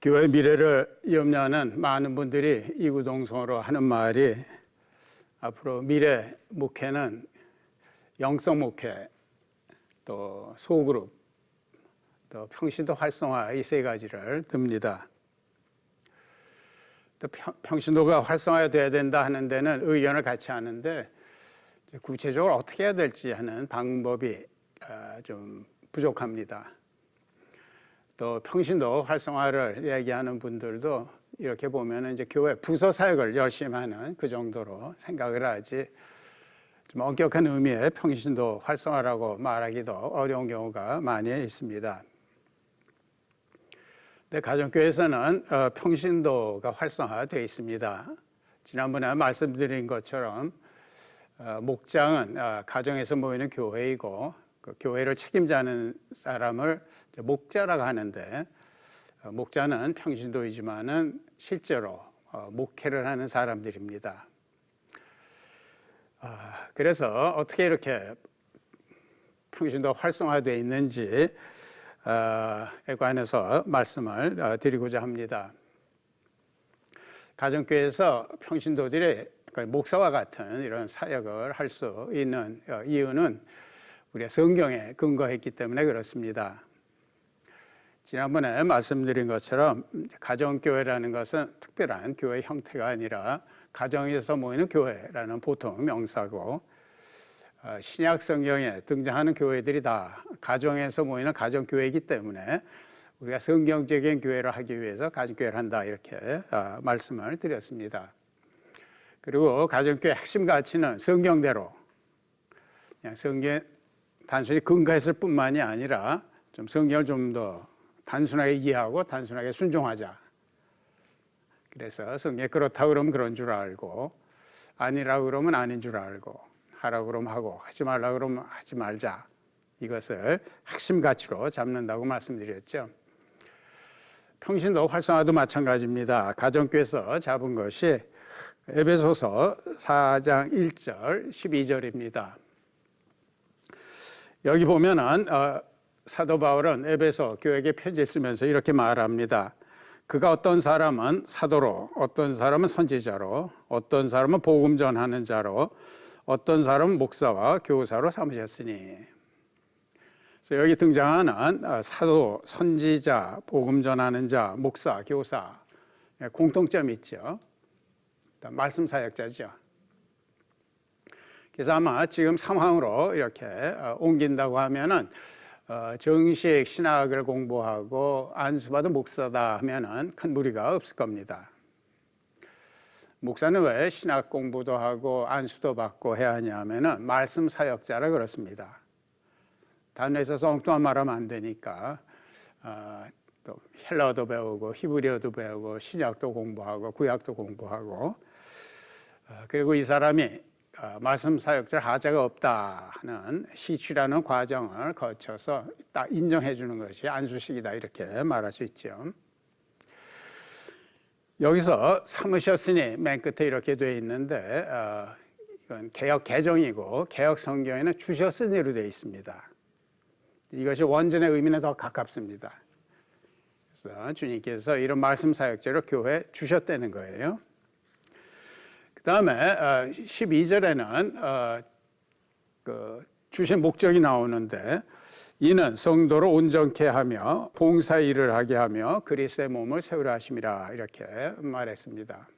교회 미래를 염려하는 많은 분들이 이구동성으로 하는 말이 앞으로 미래 목회는 영성 목회, 또 소그룹, 또 평신도 활성화 이 세 가지를 듭니다. 또 평신도가 활성화돼야 된다 하는 데는 의견을 같이 하는데 구체적으로 어떻게 해야 될지 하는 방법이 좀 부족합니다. 또 평신도 활성화를 얘기하는 분들도 이렇게 보면 이제 교회 부서 사역을 열심히 하는 그 정도로 생각을 하지 좀 엄격한 의미의 평신도 활성화라고 말하기도 어려운 경우가 많이 있습니다. 근데 가정교회에서는 평신도가 활성화되어 있습니다. 지난번에 말씀드린 것처럼 목장은 가정에서 모이는 교회이고 그 교회를 책임지는 사람을 목자라고 하는데 목자는 평신도이지만은 실제로 목회를 하는 사람들입니다. 그래서 어떻게 이렇게 평신도 활성화되어 있는지에 관해서 말씀을 드리고자 합니다. 가정교회에서 평신도들이 목사와 같은 이런 사역을 할 수 있는 이유는 우리가 성경에 근거했기 때문에 그렇습니다. 지난번에 말씀드린 것처럼 가정교회라는 것은 특별한 교회 형태가 아니라 가정에서 모이는 교회라는 보통 명사고 신약 성경에 등장하는 교회들이 다 가정에서 모이는 가정교회이기 때문에 우리가 성경적인 교회를 하기 위해서 가정교회를 한다 이렇게 말씀을 드렸습니다. 그리고 가정교회 핵심 가치는 성경대로 그냥 성경 단순히 근거했을 뿐만이 아니라 좀 성경을 좀 더 단순하게 이해하고 단순하게 순종하자. 그래서 성경에 그렇다고 그러면 그런 줄 알고 아니라고 그러면 아닌 줄 알고 하라고 그러면 하고 하지 말라고 그러면 하지 말자. 이것을 핵심 가치로 잡는다고 말씀드렸죠. 평신도 활성화도 마찬가지입니다. 가정교회에서 잡은 것이 에베소서 4장 1절 12절입니다. 여기 보면은 사도 바울은 에베소 교회에게 편지 쓰면서 이렇게 말합니다. 그가 어떤 사람은 사도로, 어떤 사람은 선지자로, 어떤 사람은 복음 전하는 자로, 어떤 사람은 목사와 교사로 삼으셨으니. 그래서 여기 등장하는 사도, 선지자, 복음 전하는 자, 목사, 교사 공통점이 있죠. 말씀 사역자죠. 그래서 아마 지금 상황으로 이렇게 옮긴다고 하면은 정식 신학을 공부하고 안수받은 목사다 하면은 큰 무리가 없을 겁니다. 목사는 왜 신학 공부도 하고 안수도 받고 해야 하냐 하면은 말씀 사역자라 그렇습니다. 단에서 엉뚱한 말하면 안 되니까 또 헬라어도 배우고 히브리어도 배우고 신약도 공부하고 구약도 공부하고 그리고 이 사람이 말씀 사역자 하자가 없다 하는 시취라는 과정을 거쳐서 딱 인정해 주는 것이 안수식이다 이렇게 말할 수 있죠. 여기서 삼으셨으니 맨 끝에 이렇게 되어 있는데 이건 개역 개정이고 개역 성경에는 주셨으니로 되어 있습니다. 이것이 원전의 의미는 더 가깝습니다. 그래서 주님께서 이런 말씀 사역자로 교회에 주셨다는 거예요. 그 다음에 12절에는 주신 목적이 나오는데 이는 성도로 온전케 하며 봉사 일을 하게 하며 그리스도의 몸을 세우려 하심이라 이렇게 말했습니다.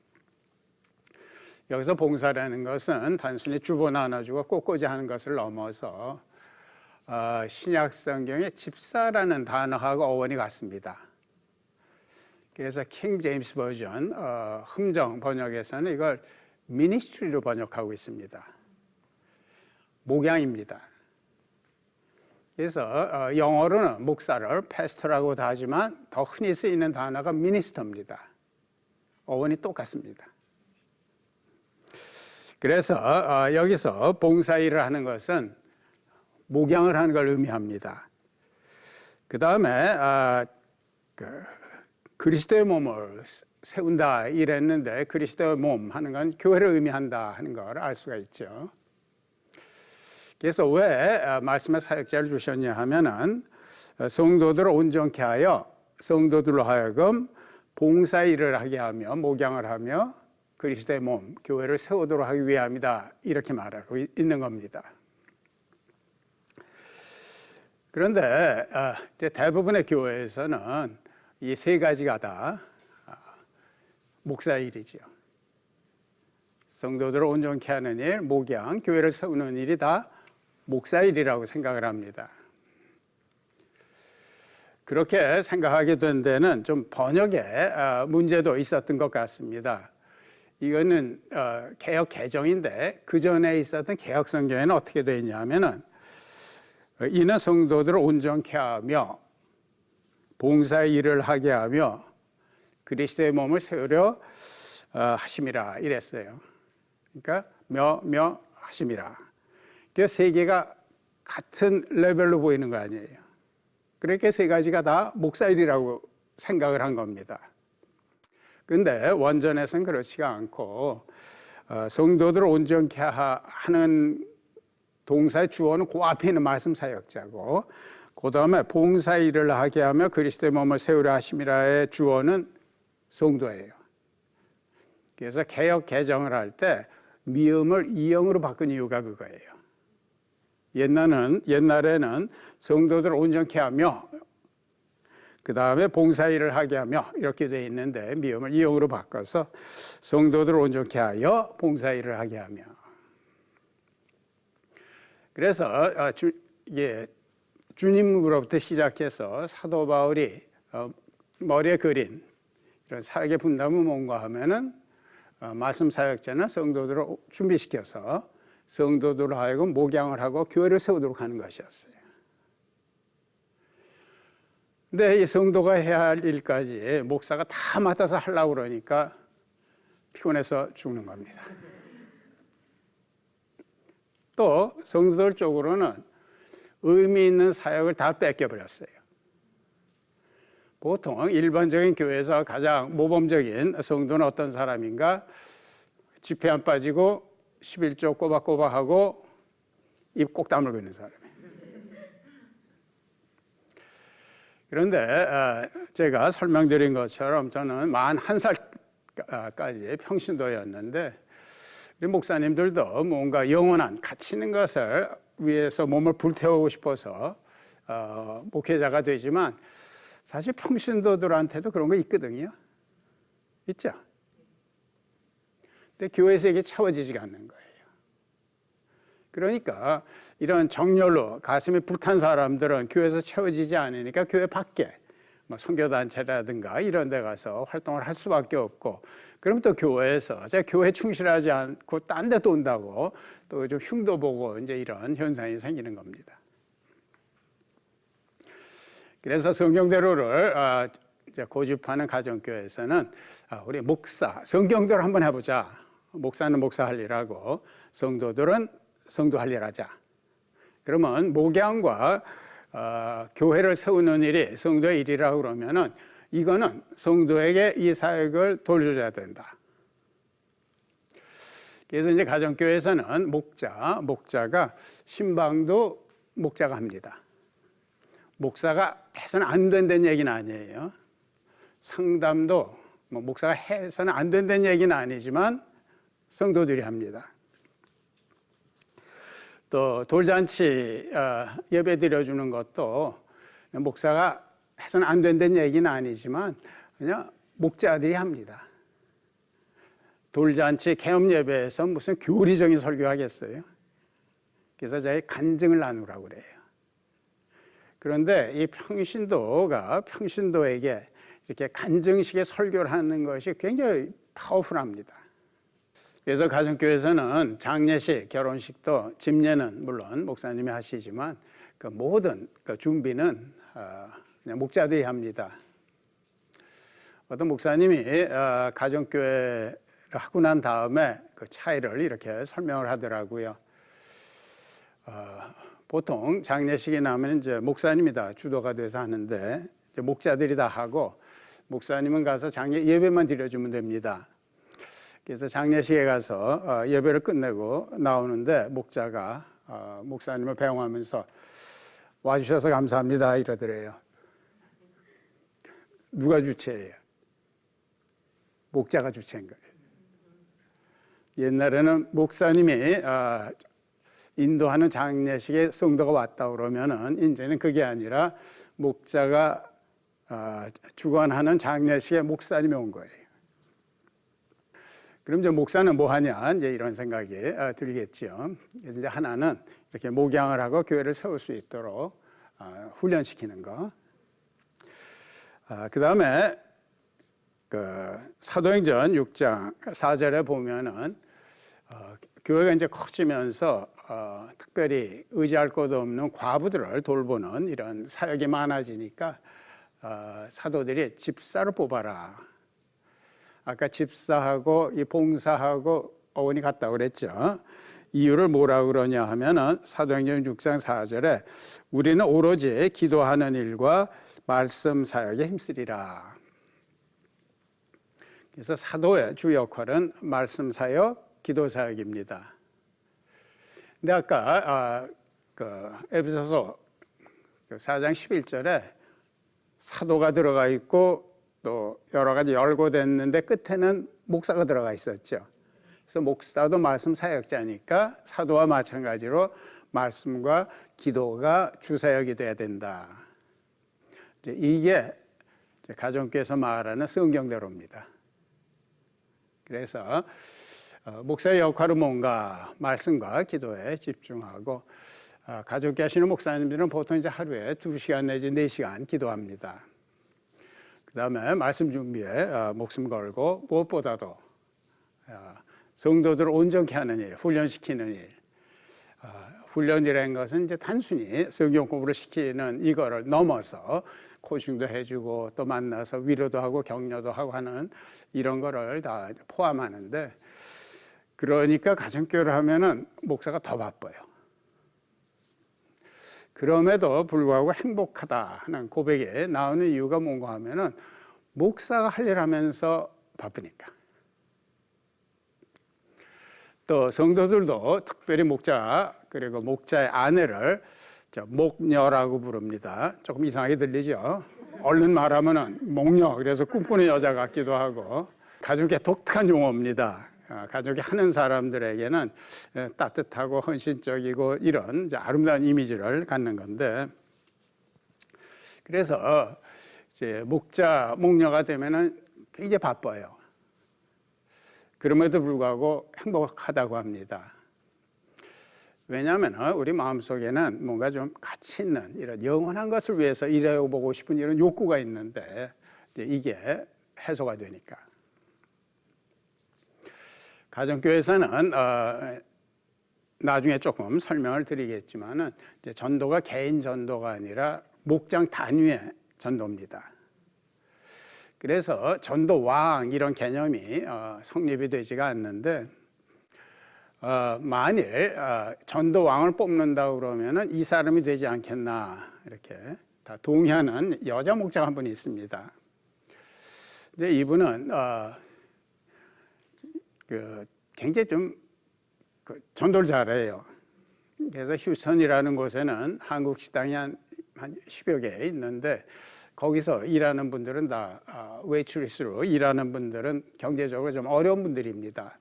여기서 봉사라는 것은 단순히 주보 나눠주고 꽃꽂이 하는 것을 넘어서 신약 성경의 집사라는 단어하고 어원이 같습니다. 그래서 킹 제임스 버전 흠정 번역에서는 이걸 미니스트리로 번역하고 있습니다. 목양입니다. 그래서 영어로는 목사를 패스터라고도 하지만 더 흔히 쓰이는 단어가 미니스터입니다. 어원이 똑같습니다. 그래서 여기서 봉사일을 하는 것은 목양을 하는 걸 의미합니다. 그 다음에 그리스도의 몸을 세운다 이랬는데 그리스도의 몸 하는 건 교회를 의미한다 하는 걸 알 수가 있죠. 그래서 왜 말씀의 사역자를 주셨냐 하면은 성도들을 온전케 하여 성도들로 하여금 봉사 일을 하게 하며 목양을 하며 그리스도의 몸, 교회를 세우도록 하기 위함이다. 이렇게 말하고 있는 겁니다. 그런데 이제 대부분의 교회에서는 이 세 가지가 다 목사 일이지요. 성도들을 온전케 하는 일, 목양, 교회를 세우는 일이 다 목사 일이라고 생각을 합니다. 그렇게 생각하게 된 데는 좀 번역에 문제도 있었던 것 같습니다. 이거는 개역 개정인데 그 전에 있었던 개역 성경에는 어떻게 되어 있냐면은 이는 성도들을 온전케 하며 봉사의 일을 하게 하며 그리스도의 몸을 세우려 하심이라 이랬어요. 그러니까 며 하심이라. 그 세 개가 같은 레벨로 보이는 거 아니에요. 그렇게 세 가지가 다 목사 일이라고 생각을 한 겁니다. 그런데 원전에서는 그렇지가 않고 성도들을 온전케 하는 동사의 주어는 그 앞에 있는 말씀 사역자고 그 다음에 봉사 일을 하게 하며 그리스도의 몸을 세우려 하심이라의 주어는 성도예요. 그래서 개역 개정을 할 때 미음을 이형으로 바꾼 이유가 그거예요. 옛날에는 성도들을 온전케 하며 그 다음에 봉사 일을 하게 하며 이렇게 돼 있는데 미음을 이형으로 바꿔서 성도들을 온전케 하여 봉사 일을 하게 하며. 그래서 주님으로부터 시작해서 사도 바울이 머리에 그린 이런 사역의 분담을 뭔가 하면은 말씀 사역자는 성도들을 준비시켜서 성도들을 하여금 목양을 하고 교회를 세우도록 하는 것이었어요. 근데 이 성도가 해야 할 일까지 목사가 다 맡아서 하려고 그러니까 피곤해서 죽는 겁니다. 또 성도들 쪽으로는 의미 있는 사역을 다 뺏겨버렸어요. 보통 일반적인 교회에서 가장 모범적인 성도는 어떤 사람인가? 지폐 안 빠지고 11조 꼬박꼬박하고 입 꼭 다물고 있는 사람이에요. 그런데 제가 설명드린 것처럼 저는 41살까지 평신도였는데 우리 목사님들도 뭔가 영원한 가치 있는 것을 위해서 몸을 불태우고 싶어서 목회자가 되지만 사실 평신도들한테도 그런 거 있거든요. 있죠? 근데 교회에서 이게 채워지지가 않는 거예요. 그러니까 이런 정열로 가슴이 불탄 사람들은 교회에서 채워지지 않으니까 교회 밖에 뭐 선교단체라든가 이런 데 가서 활동을 할 수밖에 없고 그럼 또 교회에서 제가 교회 충실하지 않고 딴 데 또 온다고 또 좀 흉도 보고 이제 이런 현상이 생기는 겁니다. 그래서 성경대로를 이제 고집하는 가정교회에서는 우리 목사, 성경대로 한번 해보자. 목사는 목사할 일하고 성도들은 성도할 일 하자. 그러면 목양과 교회를 세우는 일이 성도의 일이라고 그러면은 이거는 성도에게 이 사역을 돌려줘야 된다. 그래서 이제 가정교회에서는 목자가 신방도 목자가 합니다. 목사가 해서는 안 된다는 얘기는 아니에요. 상담도 목사가 해서는 안 된다는 얘기는 아니지만 성도들이 합니다. 또 돌잔치 예배 드려주는 것도 목사가 해서는 안 된다는 얘기는 아니지만 그냥 목자들이 합니다. 돌잔치 개업 예배에서 무슨 교리적인 설교하겠어요? 그래서 저희 간증을 나누라고 그래요. 그런데 이 평신도에게 이렇게 간증식의 설교를 하는 것이 굉장히 파워풀합니다. 그래서 가정교회에서는 장례식, 결혼식도 집례는 물론 목사님이 하시지만 그 모든 그 준비는 그냥 목자들이 합니다. 어떤 목사님이 가정교회를 하고 난 다음에 그 차이를 이렇게 설명을 하더라고요. 보통 장례식이 나면 이제 목사님이 다 주도가 돼서 하는데 이제 목자들이 다 하고 목사님은 가서 장례 예배만 드려주면 됩니다. 그래서 장례식에 가서 예배를 끝내고 나오는데 목자가 목사님을 배웅하면서 와주셔서 감사합니다 이러더래요. 누가 주체예요? 목자가 주체인 거예요. 옛날에는 목사님이 인도하는 장례식에 성도가 왔다 그러면은 이제는 그게 아니라 목자가 주관하는 장례식에 목사님이 온 거예요. 그럼 이제 목사는 뭐 하냐 이제 이런 생각이 들겠죠. 그래서 이제 하나는 이렇게 목양을 하고 교회를 세울 수 있도록 훈련시키는 거. 그 다음에 사도행전 6장 4절에 보면은 교회가 이제 커지면서 특별히 의지할 곳 없는 과부들을 돌보는 이런 사역이 많아지니까 사도들이 집사를 뽑아라. 아까 집사하고 이 봉사하고 어원이 같다고 그랬죠. 이유를 뭐라 그러냐 하면은 사도행전 6장 4절에 우리는 오로지 기도하는 일과 말씀 사역에 힘쓰리라. 그래서 사도의 주 역할은 말씀 사역, 기도 사역입니다. 근데 아까 에베소서 4장 11절에 사도가 들어가 있고 또 여러 가지 열거됐는데 끝에는 목사가 들어가 있었죠. 그래서 목사도 말씀 사역자니까 사도와 마찬가지로 말씀과 기도가 주사역이 돼야 된다. 이게 가정교회에서 말하는 성경대로입니다. 그래서 목사의 역할은 뭔가 말씀과 기도에 집중하고 가족교회 하시는 목사님들은 보통 이제 하루에 2시간 내지 4시간 기도합니다. 그 다음에 말씀 준비에 목숨 걸고 무엇보다도 성도들을 온전케 하는 일, 훈련시키는 일. 훈련이라는 것은 이제 단순히 성경 공부를 시키는 이거를 넘어서 코칭도 해주고 또 만나서 위로도 하고 격려도 하고 하는 이런 거를 다 포함하는데, 그러니까 가정교회를 하면은 목사가 더 바빠요. 그럼에도 불구하고 행복하다 하는 고백에 나오는 이유가 뭔가 하면은 목사가 할 일 하면서 바쁘니까. 또 성도들도 특별히 목자 그리고 목자의 아내를 목녀라고 부릅니다. 조금 이상하게 들리죠? 얼른 말하면은 목녀, 그래서 꿈꾸는 여자 같기도 하고. 가족의 독특한 용어입니다. 가족이 하는 사람들에게는 따뜻하고 헌신적이고 이런 아름다운 이미지를 갖는 건데, 그래서 이제 목자, 목녀가 되면은 굉장히 바빠요. 그럼에도 불구하고 행복하다고 합니다. 왜냐하면 우리 마음속에는 뭔가 좀 가치 있는 이런 영원한 것을 위해서 일해보고 싶은 이런 욕구가 있는데 이제 이게 해소가 되니까. 가정교회에서는 나중에 조금 설명을 드리겠지만은 이제 전도가 개인 전도가 아니라 목장 단위의 전도입니다. 그래서 전도왕 이런 개념이 성립이 되지가 않는데, 만일 전도왕을 뽑는다 그러면은 이 사람이 되지 않겠나 이렇게 다 동의하는 여자 목자가 한 분이 있습니다. 이제 이분은 굉장히 좀 전도를 잘해요. 그래서 휴스턴이라는 곳에는 한국 식당이 한 10여 개 있는데, 거기서 일하는 분들은 다 웨이트리스로 일하는 분들은 경제적으로 좀 어려운 분들입니다.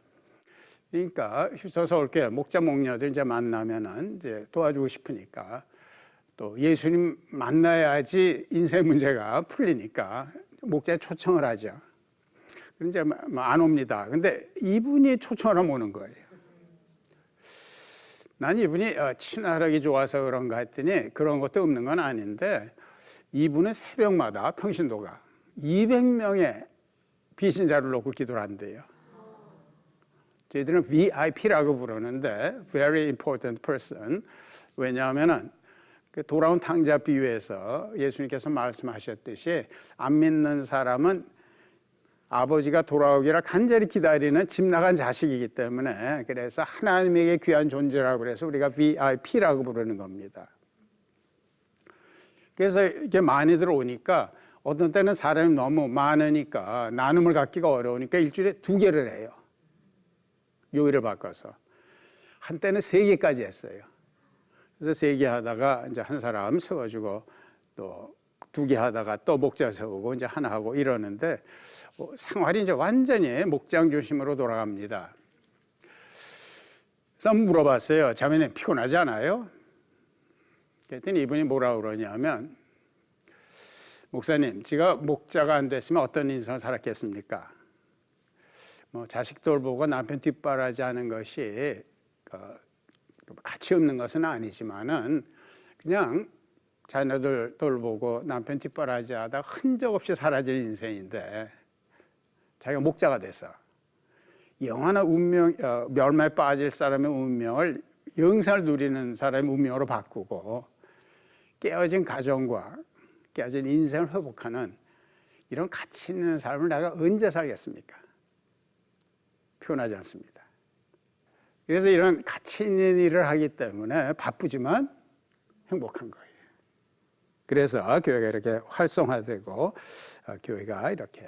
그러니까 휴스턴 서울교회 목자 목녀들 이제 만나면은 이제 도와주고 싶으니까, 또 예수님 만나야지 인생 문제가 풀리니까 목자에 초청을 하죠. 그럼 이제 안 옵니다. 근데 이분이 초청을 하면 오는 거예요. 난 이분이 친화력이 좋아서 그런가 했더니 그런 것도 없는 건 아닌데, 이분은 새벽마다 평신도가 200명의 비신자를 놓고 기도를 한대요. 저희들은 VIP라고 부르는데 Very Important Person. 왜냐하면은 그 돌아온 탕자 비유에서 예수님께서 말씀하셨듯이 안 믿는 사람은 아버지가 돌아오기를 간절히 기다리는 집 나간 자식이기 때문에, 그래서 하나님에게 귀한 존재라고 그래서 우리가 VIP라고 부르는 겁니다. 그래서 이게 많이들 오니까 어떤 때는 사람이 너무 많으니까 나눔을 갖기가 어려우니까 일주일에 2개를 해요. 요일을 바꿔서. 한때는 3개까지 했어요. 그래서 3개 하다가 이제 한 사람 세워주고 또 2개 하다가 또 목자 세우고 이제 하나 하고 이러는데, 생활이 이제 완전히 목장 중심으로 돌아갑니다. 그래서 물어봤어요. 자매님 피곤하지 않아요? 그랬더니 이분이 뭐라 그러냐면, 목사님, 제가 목자가 안 됐으면 어떤 인생을 살았겠습니까? 자식 돌보고 남편 뒷바라지 하는 것이 가치 없는 것은 아니지만은 그냥 자녀들 돌보고 남편 뒷바라지 하다 흔적 없이 사라질 인생인데, 자기가 목자가 돼서 영원한 운명, 멸망에 빠질 사람의 운명을 영생을 누리는 사람의 운명으로 바꾸고 깨어진 가정과 깨어진 인생을 회복하는 이런 가치 있는 삶을 내가 언제 살겠습니까? 피곤하지 않습니다. 그래서 이런 가치 있는 일을 하기 때문에 바쁘지만 행복한 거예요. 그래서 교회가 이렇게 활성화되고 교회가 이렇게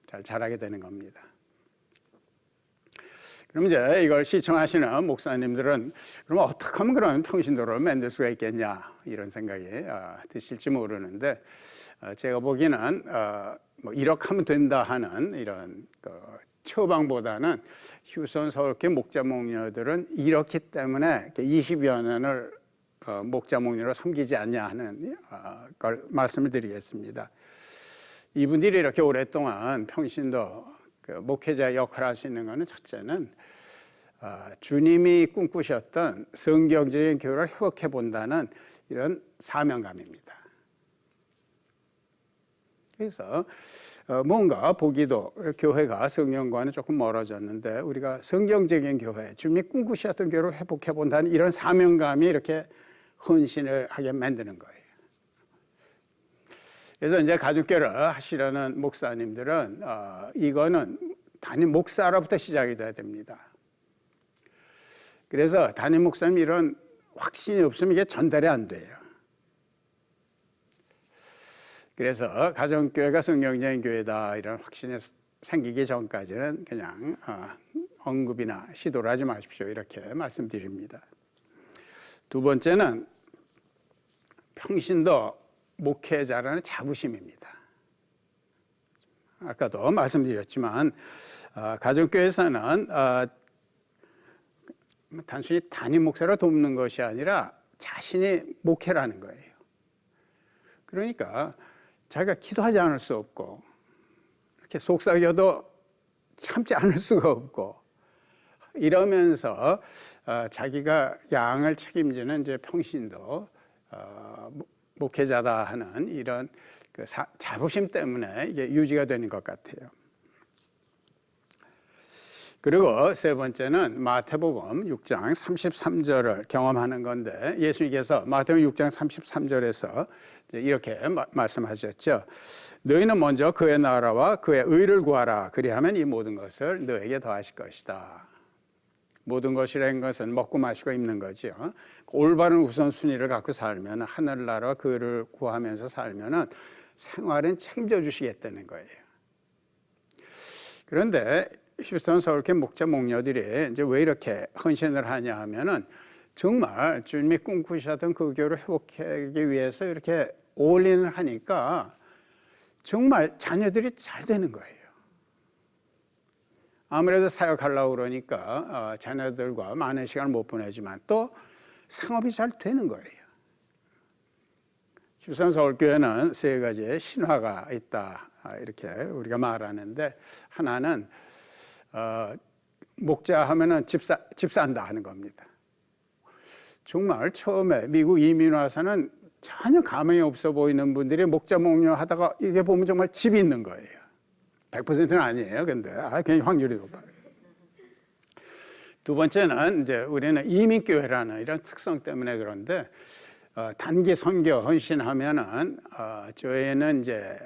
잘 자라게 되는 겁니다. 그럼 이제 이걸 시청하시는 목사님들은 그럼 어떻게 하면 그런 평신도를 만들 수가 있겠냐 이런 생각이 드실지 모르는데, 제가 보기에는 이렇게 하면 된다 하는 이런 처방보다는 휴선 서울교회 목자 목녀들은 이렇기 때문에 20여 년을 목자 목녀로 섬기지 않냐 하는 걸 말씀을 드리겠습니다. 이분들이 이렇게 오랫동안 평신도 목회자 역할을 할 수 있는 것은 첫째는 주님이 꿈꾸셨던 성경적인 교회를 회복해 본다는 이런 사명감입니다. 그래서 뭔가 보기도 교회가 성경과는 조금 멀어졌는데 우리가 성경적인 교회, 주님이 꿈꾸셨던 교회를 회복해 본다는 이런 사명감이 이렇게 헌신을 하게 만드는 거예요. 그래서 이제 가족교회를 하시려는 목사님들은 이거는 담임 목사로부터 시작이 돼야 됩니다. 그래서 담임 목사님 이런 확신이 없으면 이게 전달이 안 돼요. 그래서 가정교회가 성경적인 교회다 이런 확신이 생기기 전까지는 그냥 언급이나 시도를 하지 마십시오 이렇게 말씀드립니다. 두 번째는 평신도 목회자라는 자부심입니다. 아까도 말씀드렸지만 가정교회에서는 단순히 담임 목사를 돕는 것이 아니라 자신이 목회라는 거예요. 그러니까 자기가 기도하지 않을 수 없고 이렇게 속삭여도 참지 않을 수가 없고 이러면서 자기가 양을 책임지는 이제 평신도 목회자다 하는 이런 자부심 때문에 이게 유지가 되는 것 같아요. 그리고 세 번째는 마태복음 6장 33절을 경험하는 건데, 예수님께서 마태복음 6장 33절에서 이렇게 말씀하셨죠. 너희는 먼저 그의 나라와 그의 의를 구하라. 그리하면 이 모든 것을 너에게 더하실 것이다. 모든 것이라는 것은 먹고 마시고 입는 거죠. 올바른 우선순위를 갖고 살면 하늘나라와 그를 구하면서 살면 생활은 책임져 주시겠다는 거예요. 그런데 휴스턴 서울교회 목자 목녀들이 이제 왜 이렇게 헌신을 하냐 하면은 정말 주님이 꿈꾸셨던 그 교회를 회복하기 위해서 이렇게 올인을 하니까 정말 자녀들이 잘 되는 거예요. 아무래도 사역하려고 그러니까 자녀들과 많은 시간을 못 보내지만 또 상업이 잘 되는 거예요. 휴스턴 서울교회는 세 가지의 신화가 있다 이렇게 우리가 말하는데, 하나는 목자 하면은 집 산다 하는 겁니다. 정말 처음에 미국 이민 와서는 전혀 감흥이 없어 보이는 분들이 목자 목녀 하다가 이게 보면 정말 집이 있는 거예요. 100%는 아니에요. 근데 굉장히 확률이 높아요. 두 번째는 이제 우리는 이민교회라는 이런 특성 때문에 그런데 단기 선교 헌신하면은 저희는 이제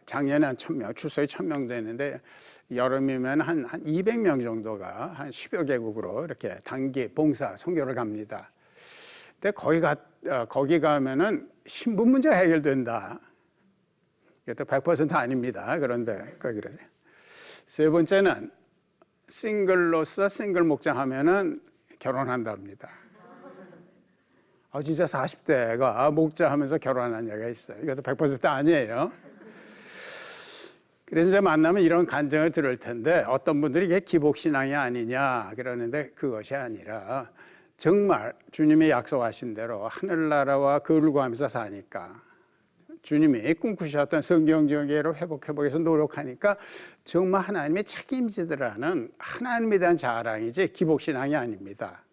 작년에 한 1,000명, 출석이 1,000명 되는데 여름이면 한 200명 정도가 한 10여 개국으로 이렇게 단기 봉사 선교를 갑니다. 근데 거기 가면은 신분 문제 해결된다. 이것도 100% 아닙니다. 그런데 그래요. 세 번째는 싱글로서 싱글 목자하면은 결혼한답니다. 진짜 40대가 목자하면서 결혼한 얘기가 있어요. 이것도 100% 아니에요. 그래서 이제 만나면 이런 간증을 들을 텐데 어떤 분들이 이게 기복신앙이 아니냐 그러는데 그것이 아니라 정말 주님이 약속하신 대로 하늘나라와 거울을 구하면서 사니까 주님이 꿈꾸셨던 성경적으로 회복해보기 위해서 노력하니까 정말 하나님의 책임지더라는 하나님에 대한 자랑이지 기복신앙이 아닙니다.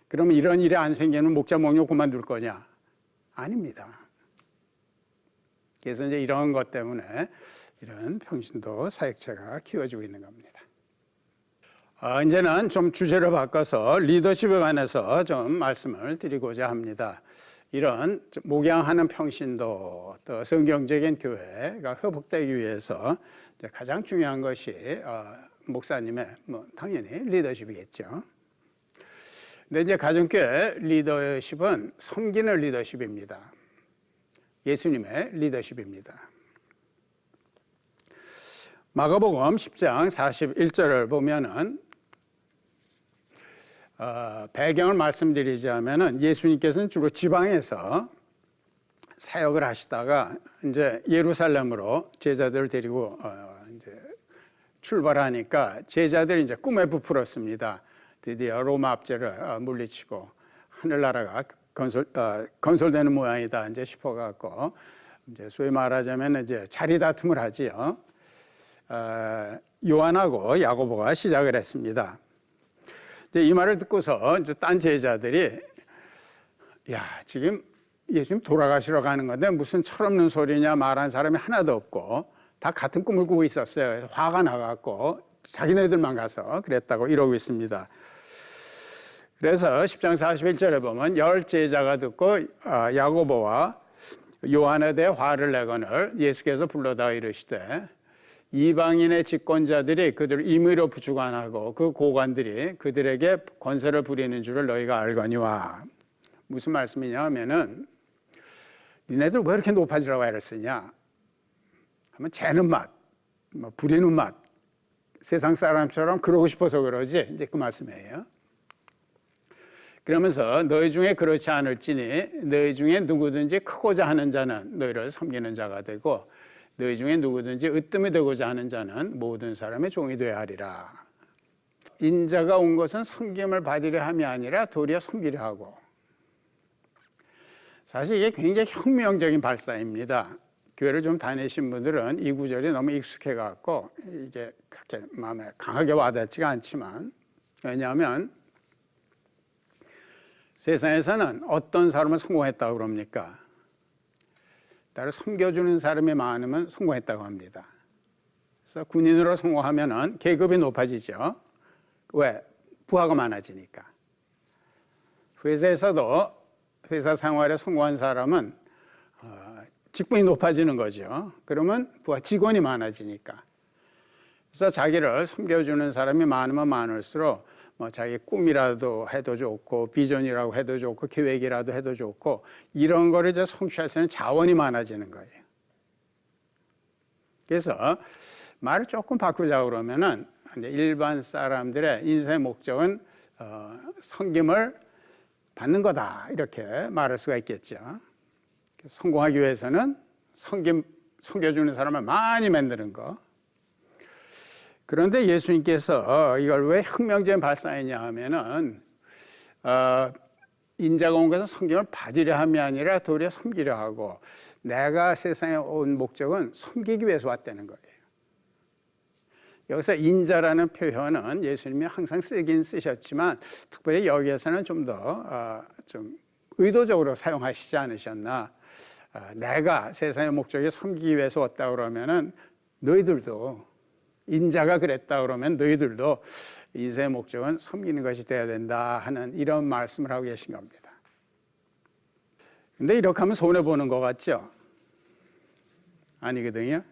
그러면 이런 일이 안 생기면 목자 목욕 그만둘 거냐? 아닙니다. 그래서 이제 이런 것 때문에 이런 평신도 사역자가 키워지고 있는 겁니다. 이제는 좀 주제를 바꿔서 리더십에 관해서 좀 말씀을 드리고자 합니다. 이런 목양하는 평신도 또 성경적인 교회가 회복되기 위해서 가장 중요한 것이 목사님의 당연히 리더십이겠죠. 근데 이제 가정교회 리더십은 섬기는 리더십입니다. 예수님의 리더십입니다. 마가복음 10장 41절을 보면은 배경을 말씀드리자면은 예수님께서는 주로 지방에서 사역을 하시다가 이제 예루살렘으로 제자들을 데리고 이제 출발하니까 제자들이 이제 꿈에 부풀었습니다. 드디어 로마 압제를 물리치고 하늘나라가 건설되는 모양이다 이제 싶어갖고 이제 소위 말하자면 이제 자리 다툼을 하지요. 요한하고 야고보가 시작을 했습니다. 이제 이 말을 듣고서 이제 딴 제자들이 야 지금 예수님 돌아가시러 가는 건데 무슨 철없는 소리냐 말한 사람이 하나도 없고 다 같은 꿈을 꾸고 있었어요. 화가 나갖고 자기네들만 가서 그랬다고 이러고 있습니다. 그래서 10장 41절에 보면 열 제자가 듣고 야고보와 요한에 대해 화를 내거늘 예수께서 불러다 이르시되 이방인의 집권자들이 그들을 임의로 부주관하고 그 고관들이 그들에게 권세를 부리는 줄을 너희가 알거니와. 무슨 말씀이냐 하면은 니네들 왜 이렇게 높아지라고 애를 쓰냐 하면 재는 맛, 부리는 맛, 세상 사람처럼 그러고 싶어서 그러지 이제 그 말씀이에요. 그러면서 너희 중에 그렇지 않을지니 너희 중에 누구든지 크고자 하는 자는 너희를 섬기는 자가 되고 너희 중에 누구든지 으뜸이 되고자 하는 자는 모든 사람의 종이 되어야 하리라. 인자가 온 것은 섬김을 받으려 함이 아니라 도리어 섬기려 하고. 사실 이게 굉장히 혁명적인 발상입니다. 교회를 좀 다니신 분들은 이 구절이 너무 익숙해 갖고 이게 그렇게 마음에 강하게 와닿지가 않지만, 왜냐하면 세상에서는 어떤 사람은 성공했다고 그럽니까? 나를 섬겨주는 사람이 많으면 성공했다고 합니다. 그래서 군인으로 성공하면은 계급이 높아지죠. 왜? 부하가 많아지니까. 회사에서도 회사 생활에 성공한 사람은 직분이 높아지는 거죠. 그러면 부하 직원이 많아지니까. 그래서 자기를 섬겨주는 사람이 많으면 많을수록 자기 꿈이라도 해도 좋고 비전이라고 해도 좋고 계획이라도 해도 좋고 이런 거를 이제 성취할 수 있는 자원이 많아지는 거예요. 그래서 말을 조금 바꾸자 그러면은 이제 일반 사람들의 인생의 목적은 섬김을 받는 거다 이렇게 말할 수가 있겠죠. 성공하기 위해서는 섬겨주는 사람을 많이 만드는 거. 그런데 예수님께서 이걸 왜 혁명적인 발상이냐 하면은 인자가 온 것은 섬김을 받으려 함이 아니라 도리어 섬기려 하고 내가 세상에 온 목적은 섬기기 위해서 왔다는 거예요. 여기서 인자라는 표현은 예수님이 항상 쓰긴 쓰셨지만 특별히 여기에서는 좀 더 좀 의도적으로 사용하시지 않으셨나. 내가 세상의 목적이 섬기기 위해서 왔다 그러면은 너희들도 인자가 그랬다 그러면 너희들도 인생의 목적은 섬기는 것이 되어야 된다 하는 이런 말씀을 하고 계신 겁니다. 근데 이렇게 하면 손해보는 것 같죠? 아니거든요.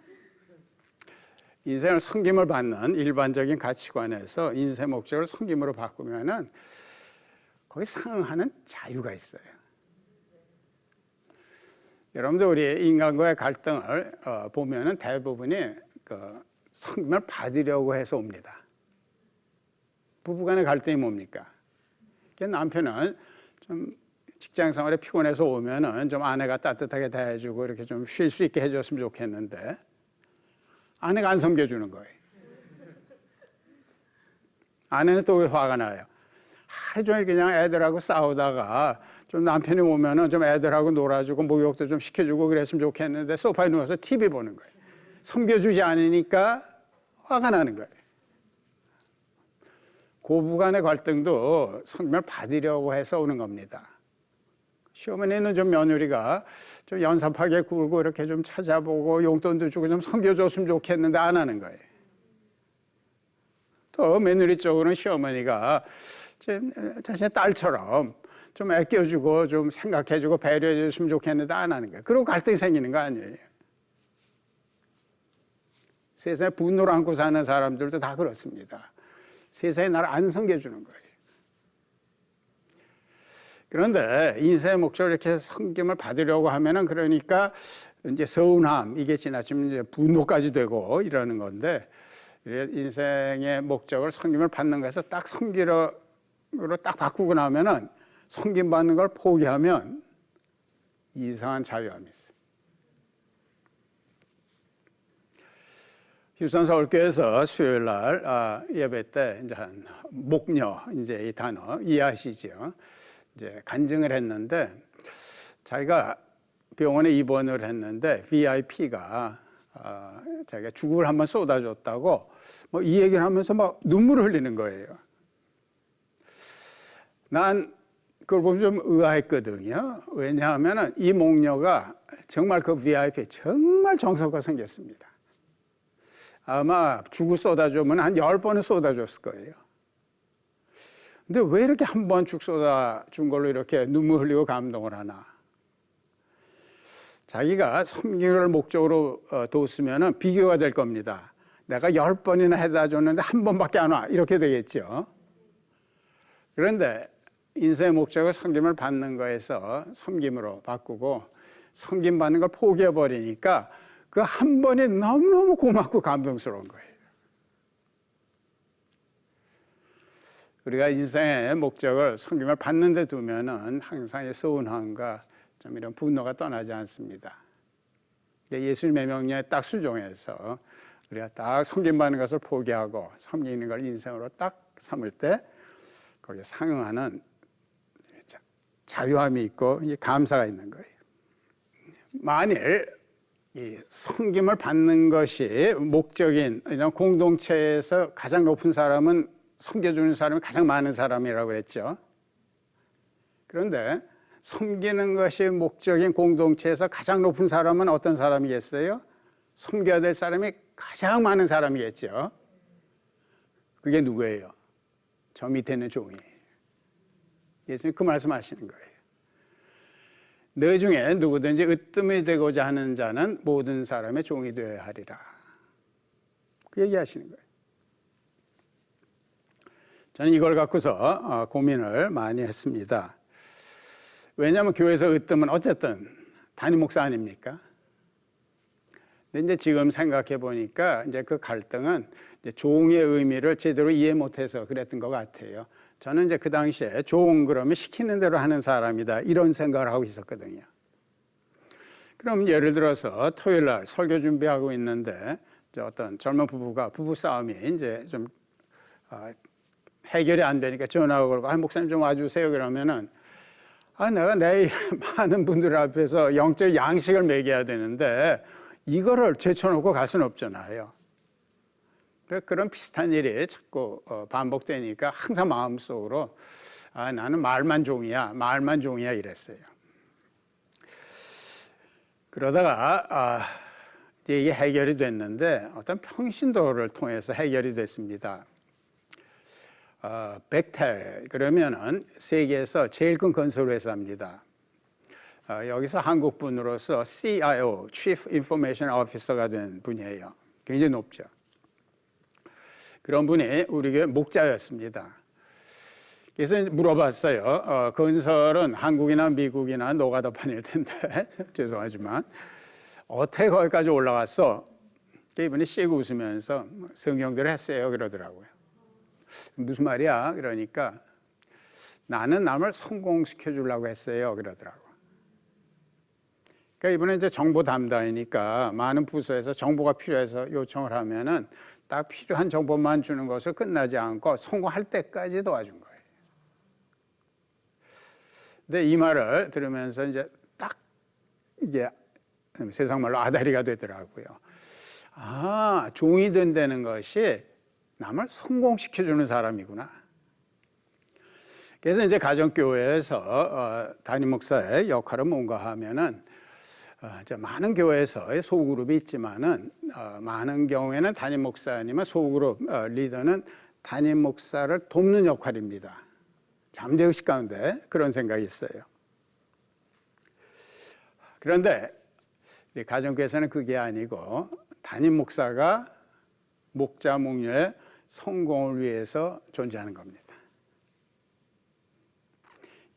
인생을 섬김을 받는 일반적인 가치관에서 인생의 목적을 섬김으로 바꾸면은 거기 상응하는 자유가 있어요. 여러분들 우리 인간과의 갈등을 보면은 대부분이 섬김을 받으려고 해서 옵니다. 부부간의 갈등이 뭡니까? 남편은 좀 직장 생활에 피곤해서 오면은 좀 아내가 따뜻하게 대해주고 이렇게 좀 쉴 수 있게 해줬으면 좋겠는데 아내가 안 섬겨주는 거예요. 아내는 또 왜 화가 나요? 하루 종일 그냥 애들하고 싸우다가 좀 남편이 오면은 좀 애들하고 놀아주고 목욕도 좀 시켜주고 그랬으면 좋겠는데 소파에 누워서 TV 보는 거예요. 섬겨주지 않으니까 화가 나는 거예요. 고부간의 갈등도 섬김을 받으려고 해서 오는 겁니다. 시어머니는 좀 며느리가 좀 연삽하게 굴고 이렇게 좀 찾아보고 용돈도 주고 좀 섬겨줬으면 좋겠는데 안 하는 거예요. 또 며느리 쪽으로는 시어머니가 자신의 딸처럼 좀 아껴주고 좀 생각해주고 배려해줬으면 좋겠는데 안 하는 거예요. 그리고 갈등이 생기는 거 아니에요. 세상에 분노를 안고 사는 사람들도 다 그렇습니다. 세상에 나를 안 섬겨주는 거예요. 그런데 인생의 목적을 이렇게 섬김을 받으려고 하면은 그러니까 이제 서운함 이게 지나치면 이제 분노까지 되고 이러는 건데 인생의 목적을 섬김을 받는 것에서 딱 섬기로 딱 바꾸고 나면은 섬김 받는 걸 포기하면 이상한 자유함이 있어요. 휴선 서울교회에서 수요일 날 예배 때 이제 한 목녀 이제 이 단어 이해하시죠? 이제 간증을 했는데 자기가 병원에 입원을 했는데 VIP가 자기가 죽을 한번 쏟아줬다고 뭐 이 얘기를 하면서 막 눈물을 흘리는 거예요. 난 그걸 보면 좀 의아했거든요. 왜냐하면 이 목녀가 정말 그 VIP 정말 정성껏 생겼습니다. 아마 죽을 쏟아주면 한 10번은 쏟아줬을 거예요. 근데 왜 이렇게 한 번 죽 쏟아준 걸로 이렇게 눈물 흘리고 감동을 하나? 자기가 섬기를 목적으로 뒀으면 비교가 될 겁니다. 내가 10번이나 해다 줬는데 한 번밖에 안 와. 이렇게 되겠죠. 그런데 인생의 목적을 섬김을 받는 거에서 섬김으로 바꾸고 섬김 받는 걸 포기해버리니까 그 한 번이 너무너무 고맙고 감동스러운 거예요. 우리가 인생의 목적을 섬김을 받는 데 두면은 항상 서운함과 좀 이런 분노가 떠나지 않습니다. 근데 예수님의 명령에 딱 순종해서 우리가 딱 섬김받는 것을 포기하고 섬기는 걸 인생으로 딱 삼을 때 거기에 상응하는 자유함이 있고 감사가 있는 거예요. 만일 이 섬김을 받는 것이 목적인 이런 공동체에서 가장 높은 사람은 섬겨주는 사람이 가장 많은 사람이라고 그랬죠. 그런데 섬기는 것이 목적인 공동체에서 가장 높은 사람은 어떤 사람이겠어요? 섬겨야 될 사람이 가장 많은 사람이겠죠. 그게 누구예요? 저 밑에 있는 종이에요. 예수님 그 말씀하시는 거예요. 너 중에 누구든지 으뜸이 되고자 하는 자는 모든 사람의 종이 되어야 하리라. 그 얘기하시는 거예요. 저는 이걸 갖고서 고민을 많이 했습니다. 왜냐하면 교회에서 으뜸은 어쨌든 담임 목사 아닙니까? 근데 이제 지금 생각해 보니까 이제 그 갈등은 이제 종의 의미를 제대로 이해 못해서 그랬던 것 같아요. 저는 이제 그 당시에 종 그러면 시키는 대로 하는 사람이다 이런 생각을 하고 있었거든요. 그럼 예를 들어서 토요일 날 설교 준비하고 있는데 이제 어떤 젊은 부부가 부부 싸움이 이제 좀 해결이 안 되니까 전화 걸고 목사님 좀 와주세요 그러면은 내가 내일 많은 분들 앞에서 영적 양식을 먹여야 되는데 이거를 제쳐놓고 갈 수는 없잖아요. 그런 비슷한 일이 자꾸 반복되니까 항상 마음속으로 나는 말만 종이야 이랬어요. 그러다가 이제 이게 해결이 됐는데 어떤 평신도를 통해서 해결이 됐습니다. 벡텔 그러면은 세계에서 제일 큰 건설 회사입니다. 여기서 한국 분으로서 CIO, Chief Information Officer가 된 분이에요. 굉장히 높죠. 그런 분이 우리에게 목자였습니다. 그래서 물어봤어요. 건설은 한국이나 미국이나 노가다판일 텐데 죄송하지만 어떻게 거기까지 올라갔어? 이분이 씩 웃으면서 성경대로 했어요 그러더라고요. 무슨 말이야? 그러니까 나는 남을 성공시켜 주려고 했어요 그러더라고요. 그러니까 이번에 이제 정보 담당이니까 많은 부서에서 정보가 필요해서 요청을 하면은 딱 필요한 정보만 주는 것을 끝나지 않고 성공할 때까지 도와준 거예요. 근데 이 말을 들으면서 이제 딱 이게 세상 말로 아다리가 되더라고요. 아, 종이 된다는 것이 남을 성공시켜주는 사람이구나. 그래서 이제 가정교회에서 담임 목사의 역할은 뭔가 하면은 많은 교회에서의 소그룹이 있지만은 많은 경우에는 담임 목사님의 소그룹 리더는 담임 목사를 돕는 역할입니다. 잠재의식 가운데 그런 생각이 있어요. 그런데 가정교회에서는 그게 아니고 담임 목사가 목자 목녀의 성공을 위해서 존재하는 겁니다.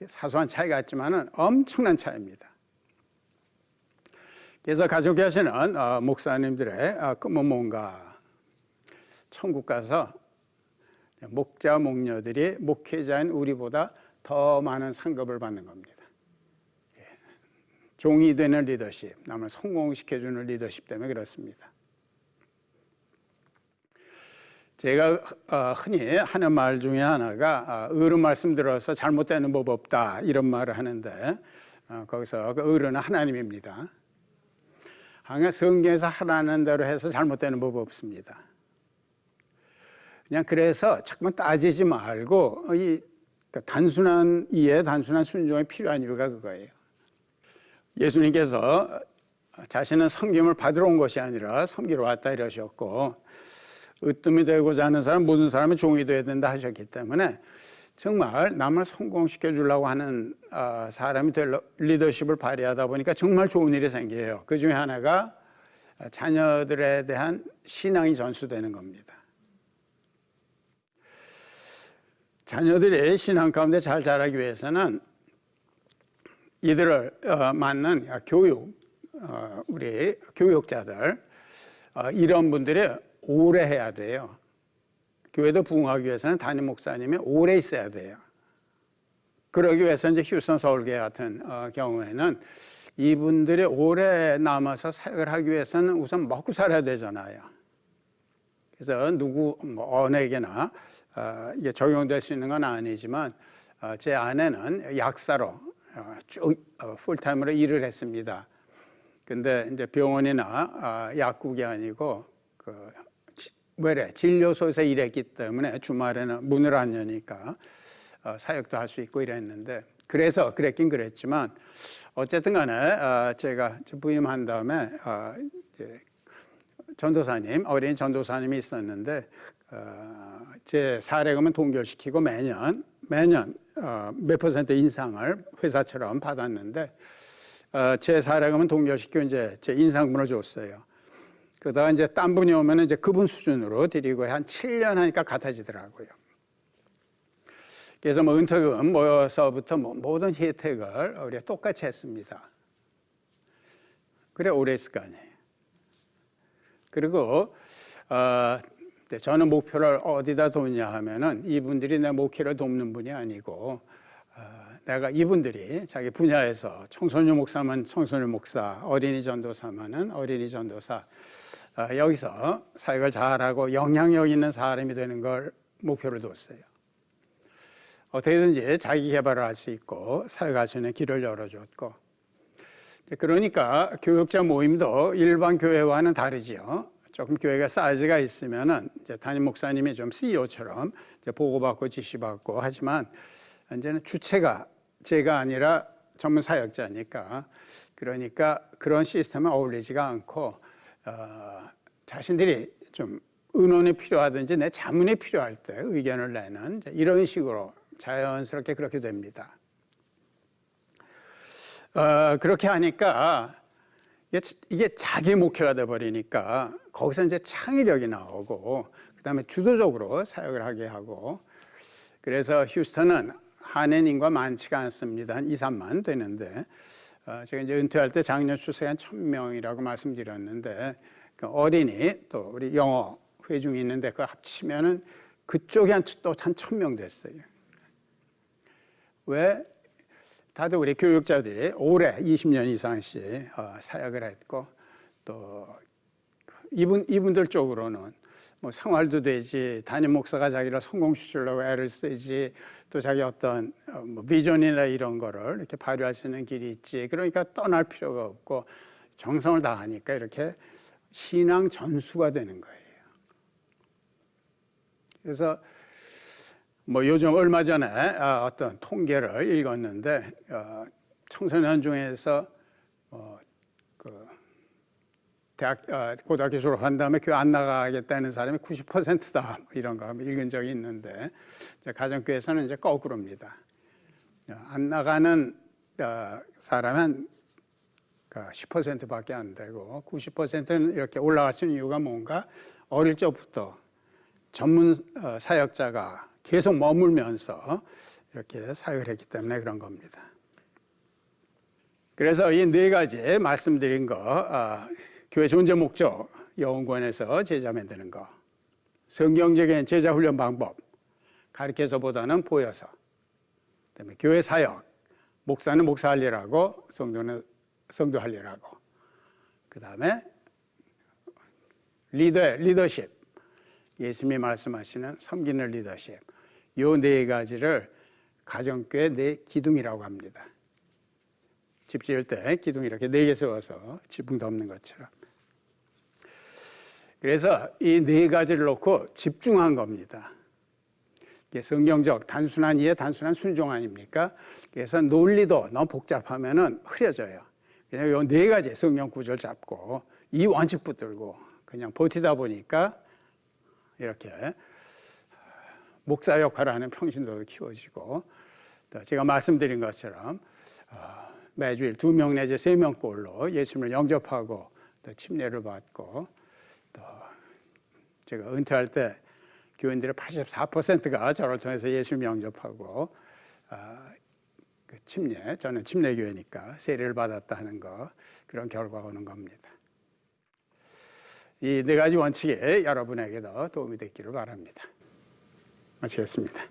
사소한 차이 같지만은 엄청난 차이입니다. 그래서 가족에 하시는 목사님들의 꿈은 뭔가? 천국 가서 목자 목녀들이 목회자인 우리보다 더 많은 상급을 받는 겁니다. 종이 되는 리더십, 남을 성공시켜주는 리더십 때문에 그렇습니다. 제가 흔히 하는 말 중에 하나가 어른 말씀 들어서 잘못되는 법 없다 이런 말을 하는데 거기서 그 어른은 하나님입니다. 항상 성경에서 하라는 대로 해서 잘못되는 법 없습니다. 그냥 그래서 자꾸만 따지지 말고 단순한 이해, 단순한 순종이 필요한 이유가 그거예요. 예수님께서 자신은 섬김을 받으러 온 것이 아니라 섬기러 왔다 이러셨고 으뜸이 되고자 하는 사람 모든 사람이 종이 되어야 된다 하셨기 때문에 정말 남을 성공시켜 주려고 하는 사람이 될 리더십을 발휘하다 보니까 정말 좋은 일이 생겨요. 그 중에 하나가 자녀들에 대한 신앙이 전수되는 겁니다. 자녀들이 신앙 가운데 잘 자라기 위해서는 이들을 맞는 교육, 우리 교육자들 이런 분들이 오래 해야 돼요. 교회도 부흥하기 위해서는 담임 목사님이 오래 있어야 돼요. 그러기 위해서 이제 휴스턴 서울교회 같은 경우에는 이분들이 오래 남아서 사역을 하기 위해서는 우선 먹고 살아야 되잖아요. 그래서 어느에게나 이게 적용될 수 있는 건 아니지만 제 아내는 약사로 쭉 풀타임으로 일을 했습니다. 근데 이제 병원이나 약국이 아니고 진료소에서 일했기 때문에 주말에는 문을 안 여니까 사역도 할 수 있고 이랬는데 그래서 그랬긴 그랬지만 어쨌든 간에 제가 부임한 다음에 전도사님, 어린 전도사님이 있었는데 제 사례금은 동결시키고 매년 몇 퍼센트 인상을 회사처럼 받았는데 제 사례금은 동결시키고 이제 제 인상분을 줬어요. 그러다가 이제 딴 분이 오면 이제 그분 수준으로 드리고 한 7년 하니까 같아지더라고요. 그래서 은퇴금 모여서부터 모든 혜택을 우리가 똑같이 했습니다. 그래 오래 했을 거 아니에요. 그리고 저는 목표를 어디다 뒀냐 하면은 이분들이 내 목회를 돕는 분이 아니고 내가 이분들이 자기 분야에서 청소년 목사면 청소년 목사, 어린이 전도사면은 어린이 전도사 여기서 사역을 잘하고 영향력 있는 사람이 되는 걸 목표를 뒀어요. 어떻게든지 자기 개발을 할 수 있고 사역할 수 있는 길을 열어줬고 그러니까 교육자 모임도 일반 교회와는 다르지요. 조금 교회가 사이즈가 있으면은 이제 담임 목사님이 좀 CEO처럼 이제 보고받고 지시받고 하지만 이제는 주체가 제가 아니라 전문 사역자니까 그러니까 그런 시스템에 어울리지가 않고 자신들이 좀 의논이 필요하든지 내 자문이 필요할 때 의견을 내는 이런 식으로 자연스럽게 그렇게 됩니다. 그렇게 하니까 이게 자기 목회가 돼버리니까 거기서 이제 창의력이 나오고 그다음에 주도적으로 사역을 하게 하고 그래서 휴스턴은 한인 인구가 많지가 않습니다. 한 2, 3만 되는데 제가 이제 은퇴할 때 작년 추세가 한 1,000명이라고 말씀드렸는데 그 어린이 또 우리 영어 회중이 있는데 그거 합치면은 그쪽이 또 한 1,000명 됐어요. 왜? 다들 우리 교육자들이 오래 20년 이상씩 사역을 했고 또 이분들 쪽으로는 뭐 생활도 되지 담임 목사가 자기를 성공시키려고 애를 쓰지 또 자기 어떤 뭐 비전이나 이런 거를 이렇게 발휘할 수 있는 길이 있지 그러니까 떠날 필요가 없고 정성을 다하니까 이렇게 신앙 전수가 되는 거예요. 그래서 뭐 요즘 얼마 전에 어떤 통계를 읽었는데 청소년 중에서 고등학교 졸업한 다음에 교회 안 나가겠다는 사람이 90%다 이런 거 읽은 적이 있는데 가정교회에서는 이제 거꾸로입니다. 안 나가는 사람은 10%밖에 안 되고 90%는 이렇게 올라갈 수 있는 이유가 뭔가 어릴 적부터 전문 사역자가 계속 머물면서 이렇게 사역을 했기 때문에 그런 겁니다. 그래서 이 네 가지 말씀드린 거 교회 존재 목적, 영원권에서 제자 만드는 거, 성경적인 제자 훈련 방법, 가르쳐서보다는 보여서, 그다음에 교회 사역, 목사는 목사할 일하고 성도는 성도할 일하고, 그다음에 리더십, 예수님이 말씀하시는 섬기는 리더십, 요 네 가지를 가정교회 네 기둥이라고 합니다. 집 지을 때 기둥 이렇게 4개 세워서 지붕 덮는 것처럼. 그래서 이 네 가지를 놓고 집중한 겁니다. 이게 성경적 단순한 이해, 단순한 순종 아닙니까? 그래서 논리도 너무 복잡하면은 흐려져요. 그냥 이 네 가지 성경 구절 잡고 이 원칙 붙들고 그냥 버티다 보니까 이렇게 목사 역할을 하는 평신도도 키워지고 또 제가 말씀드린 것처럼 매주일 2명 내지 3명꼴로 예수님을 영접하고 또 침례를 받고 또 제가 은퇴할 때 교인들의 84%가 저를 통해서 예수님 영접하고 그 침례, 저는 침례교회니까 세례를 받았다 하는 거 그런 결과가 오는 겁니다. 이 네 가지 원칙이 여러분에게도 도움이 됐기를 바랍니다. 마치겠습니다.